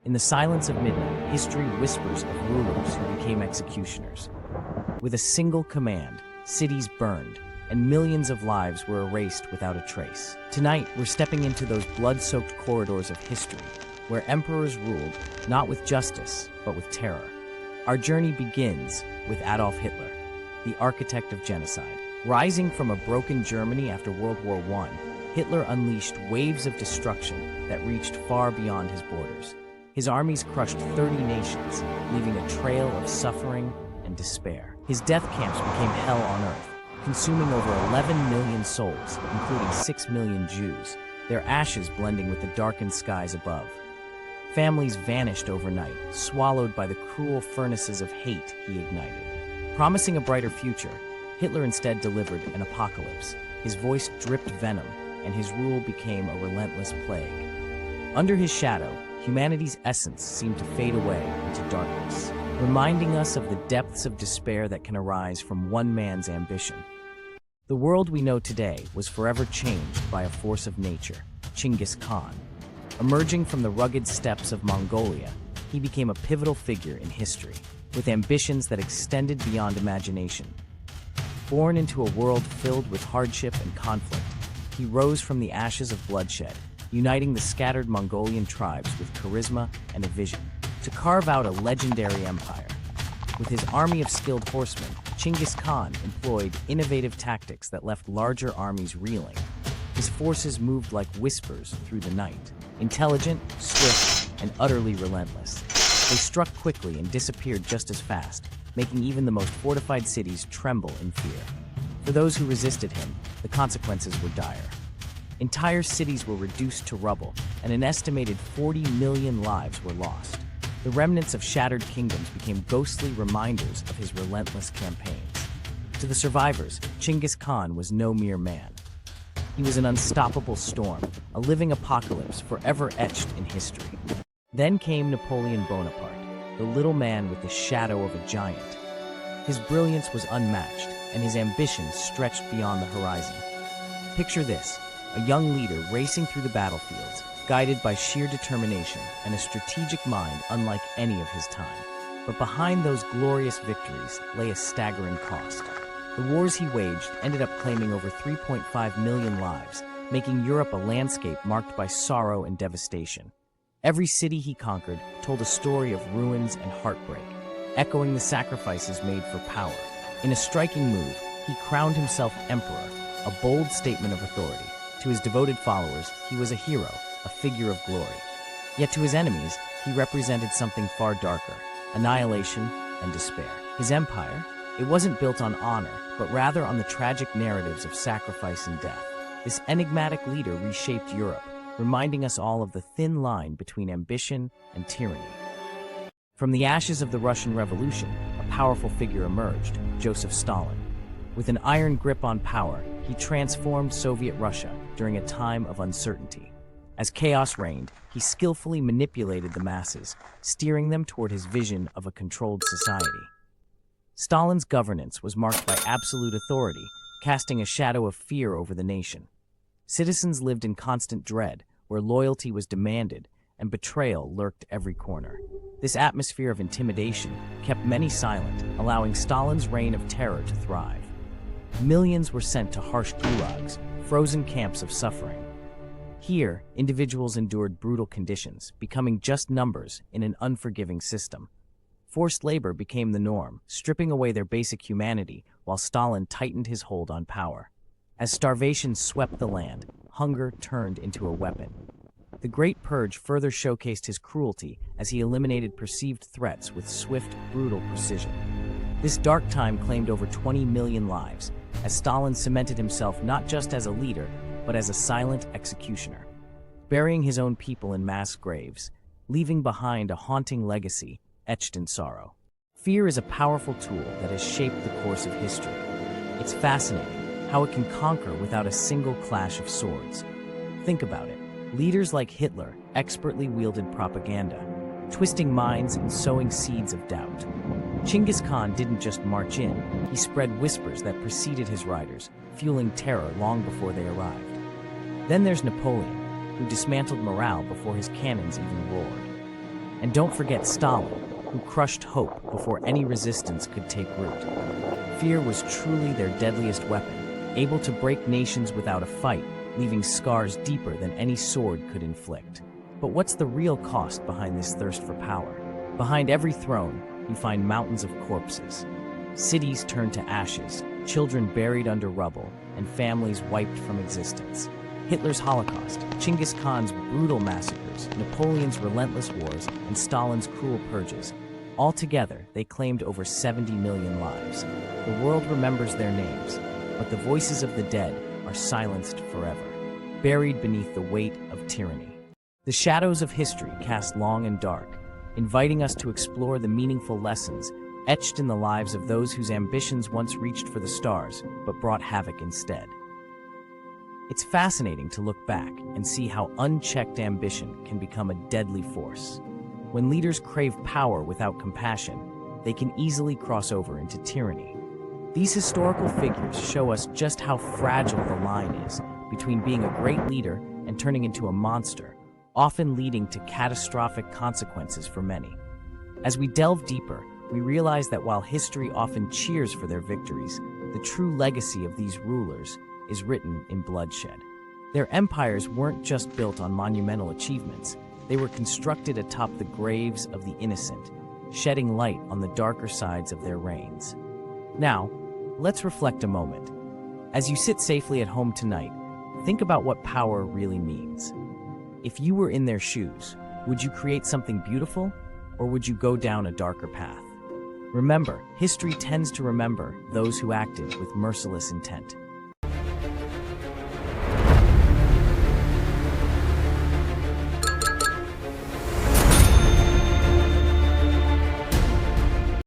In the silence of midnight, history whispers of rulers who became executioners. With a single command, cities burned, and millions of lives were erased without a trace. Tonight, we're stepping into those blood-soaked corridors of history, where emperors ruled not with justice, but with terror. Our journey begins with Adolf Hitler, the architect of genocide. Rising from a broken Germany after World War I, Hitler unleashed waves of destruction that reached far beyond his borders. His armies crushed 30 nations, leaving a trail of suffering and despair. His death camps became hell on earth, consuming over 11 million souls, including 6 million Jews, their ashes blending with the darkened skies above. Families vanished overnight, swallowed by the cruel furnaces of hate he ignited. Promising a brighter future, Hitler instead delivered an apocalypse. His voice dripped venom, and his rule became a relentless plague. Under his shadow, humanity's essence seemed to fade away into darkness, reminding us of the depths of despair that can arise from one man's ambition. The world we know today was forever changed by a force of nature, Genghis Khan. Emerging from the rugged steppes of Mongolia, he became a pivotal figure in history, with ambitions that extended beyond imagination. Born into a world filled with hardship and conflict, he rose from the ashes of bloodshed, uniting the scattered Mongolian tribes with charisma and a vision to carve out a legendary empire. With his army of skilled horsemen, Genghis Khan employed innovative tactics that left larger armies reeling. His forces moved like whispers through the night, intelligent, swift, and utterly relentless. They struck quickly and disappeared just as fast, making even the most fortified cities tremble in fear. For those who resisted him, the consequences were dire. Entire cities were reduced to rubble, and an estimated 40 million lives were lost. The remnants of shattered kingdoms became ghostly reminders of his relentless campaigns. To the survivors, Genghis Khan was no mere man. He was an unstoppable storm, a living apocalypse forever etched in history. Then came Napoleon Bonaparte, the little man with the shadow of a giant. His brilliance was unmatched, and his ambitions stretched beyond the horizon. Picture this, a young leader racing through the battlefields, guided by sheer determination and a strategic mind unlike any of his time. But behind those glorious victories lay a staggering cost. The wars he waged ended up claiming over 3.5 million lives, making Europe a landscape marked by sorrow and devastation. Every city he conquered told a story of ruins and heartbreak, echoing the sacrifices made for power. In a striking move, he crowned himself emperor, a bold statement of authority. To his devoted followers, he was a hero, a figure of glory. Yet to his enemies, he represented something far darker, annihilation and despair. His empire, it wasn't built on honor, but rather on the tragic narratives of sacrifice and death. This enigmatic leader reshaped Europe, reminding us all of the thin line between ambition and tyranny. From the ashes of the Russian Revolution, a powerful figure emerged, Joseph Stalin. With an iron grip on power, he transformed Soviet Russia during a time of uncertainty. As chaos reigned, he skillfully manipulated the masses, steering them toward his vision of a controlled society. Stalin's governance was marked by absolute authority, casting a shadow of fear over the nation. Citizens lived in constant dread, where loyalty was demanded and betrayal lurked every corner. This atmosphere of intimidation kept many silent, allowing Stalin's reign of terror to thrive. Millions were sent to harsh gulags, frozen camps of suffering. Here, individuals endured brutal conditions, becoming just numbers in an unforgiving system. Forced labor became the norm, stripping away their basic humanity while Stalin tightened his hold on power. As starvation swept the land, hunger turned into a weapon. The Great Purge further showcased his cruelty as he eliminated perceived threats with swift, brutal precision. This dark time claimed over 20 million lives, as Stalin cemented himself not just as a leader, but as a silent executioner, burying his own people in mass graves, leaving behind a haunting legacy etched in sorrow. Fear is a powerful tool that has shaped the course of history. It's fascinating how it can conquer without a single clash of swords. Think about it. Leaders like Hitler expertly wielded propaganda, twisting minds and sowing seeds of doubt. Genghis Khan didn't just march in, he spread whispers that preceded his riders, fueling terror long before they arrived. Then there's Napoleon, who dismantled morale before his cannons even roared. And don't forget Stalin, who crushed hope before any resistance could take root. Fear was truly their deadliest weapon, able to break nations without a fight, leaving scars deeper than any sword could inflict. But what's the real cost behind this thirst for power? Behind every throne, you find mountains of corpses. Cities turned to ashes, children buried under rubble, and families wiped from existence. Hitler's Holocaust, Genghis Khan's brutal massacres, Napoleon's relentless wars, and Stalin's cruel purges. Altogether, they claimed over 70 million lives. The world remembers their names, but the voices of the dead are silenced forever, buried beneath the weight of tyranny. The shadows of history cast long and dark, inviting us to explore the meaningful lessons etched in the lives of those whose ambitions once reached for the stars, but brought havoc instead. It's fascinating to look back and see how unchecked ambition can become a deadly force. When leaders crave power without compassion, they can easily cross over into tyranny. These historical figures show us just how fragile the line is between being a great leader and turning into a monster, often leading to catastrophic consequences for many. As we delve deeper, we realize that while history often cheers for their victories, the true legacy of these rulers is written in bloodshed. Their empires weren't just built on monumental achievements, they were constructed atop the graves of the innocent, shedding light on the darker sides of their reigns. Now, let's reflect a moment. As you sit safely at home tonight, think about what power really means. If you were in their shoes, would you create something beautiful, or would you go down a darker path? Remember, history tends to remember those who acted with merciless intent.